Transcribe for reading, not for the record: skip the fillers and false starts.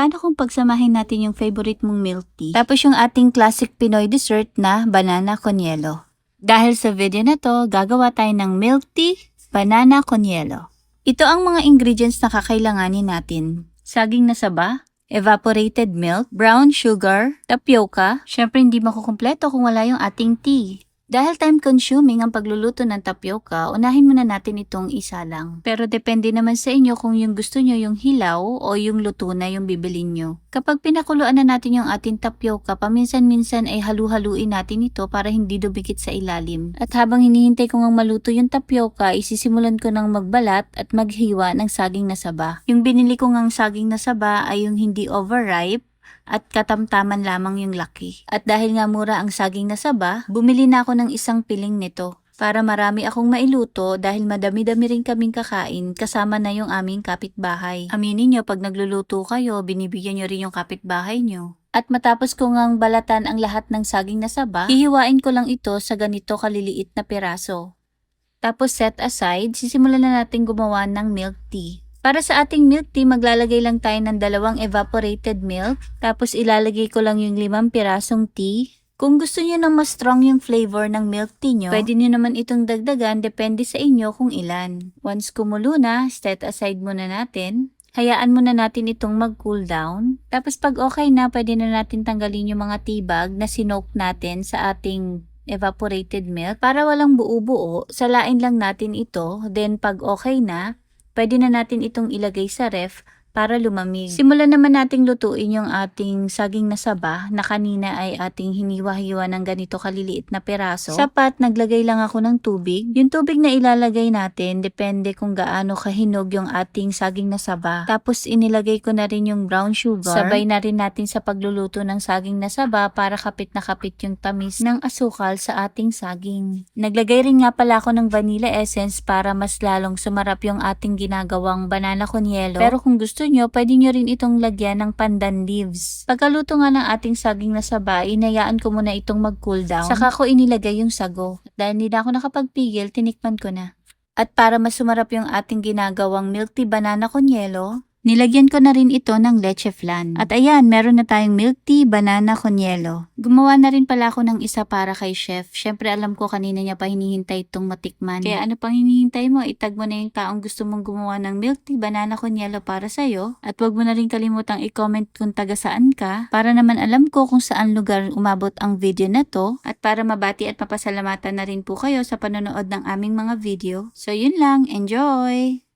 paano kung pagsamahin natin yung favorite mong milk tea, tapos yung ating classic Pinoy dessert na banana con yelo? Dahil sa video na to, gagawa tayo ng milk tea, banana con yelo. Ito ang mga ingredients na kakailanganin natin. Saging na saba, evaporated milk, brown sugar, tapioca. Syempre hindi makukumpleto kung wala yung ating tea. Dahil time-consuming ang pagluluto ng tapioca, unahin muna natin itong isa lang. Pero depende naman sa inyo kung yung gusto nyo yung hilaw o yung luto na yung bibilin nyo. Kapag pinakuluan na natin yung ating tapioca, paminsan-minsan ay halu-haluin natin ito para hindi dumikit sa ilalim. At habang hinihintay ko ngang maluto yung tapioca, isisimulan ko ng magbalat at maghiwa ng saging na saba. Yung binili ko ngang saging na saba ay yung hindi overripe, at katamtaman lamang yung laki. At dahil nga mura ang saging na saba, bumili na ako ng isang piling nito para marami akong mailuto dahil madami-dami rin kaming kakain kasama na yung aming kapitbahay. Aminin nyo, pag nagluluto kayo, binibigyan nyo rin yung kapitbahay nyo. At matapos ko ngang balatan ang lahat ng saging na saba, hihiwain ko lang ito sa ganito kaliliit na piraso. Tapos set aside, sisimulan na natin gumawa ng milk tea. Para sa ating milk tea, maglalagay lang tayo ng 2 evaporated milk. Tapos ilalagay ko lang yung 5 pirasong tea. Kung gusto niyo na mas strong yung flavor ng milk tea nyo, pwede niyo naman itong dagdagan, depende sa inyo kung ilan. Once kumulo na, set aside muna natin. Hayaan muna natin itong mag-cool down. Tapos pag okay na, pwede na natin tanggalin yung mga tea bag na sinoak natin sa ating evaporated milk. Para walang buo-buo, salain lang natin ito. Then pag okay na, pwede na natin itong ilagay sa ref para lumamig. Simulan naman nating lutuin yung ating saging na saba na kanina ay ating hiniwa-hiwa ng ganito kaliliit na peraso. Sapat, naglagay lang ako ng tubig. Yung tubig na ilalagay natin, depende kung gaano kahinog yung ating saging na saba. Tapos inilagay ko na rin yung brown sugar. Sabay na rin natin sa pagluluto ng saging na saba para kapit na kapit yung tamis ng asukal sa ating saging. Naglagay rin nga pala ako ng vanilla essence para mas lalong sumarap yung ating ginagawang banana con yelo. Pero kung gusto nyo, pwede nyo rin itong lagyan ng pandan leaves. Pagkaluto nga ng ating saging na saba, inayaan ko muna itong mag-cool down. Saka ko inilagay yung sago. Dahil hindi na ako nakapagpigil, tinikman ko na. At para mas sumarap yung ating ginagawang milk tea banana con yelo, nilagyan ko na rin ito ng leche flan. At ayan, meron na tayong milk tea banana con yelo. Gumawa na rin pala ako ng isa para kay chef. Syempre alam ko kanina niya pa hinihintay itong matikman. Kaya ano pang hinihintay mo? Itag mo na yung taong gusto mong gumawa ng milk tea banana con yelo para sa'yo. At wag mo na rin kalimutang i-comment kung taga saan ka para naman alam ko kung saan lugar umabot ang video na to. At para mabati at mapasalamatan na rin po kayo sa panonood ng aming mga video. So yun lang, enjoy!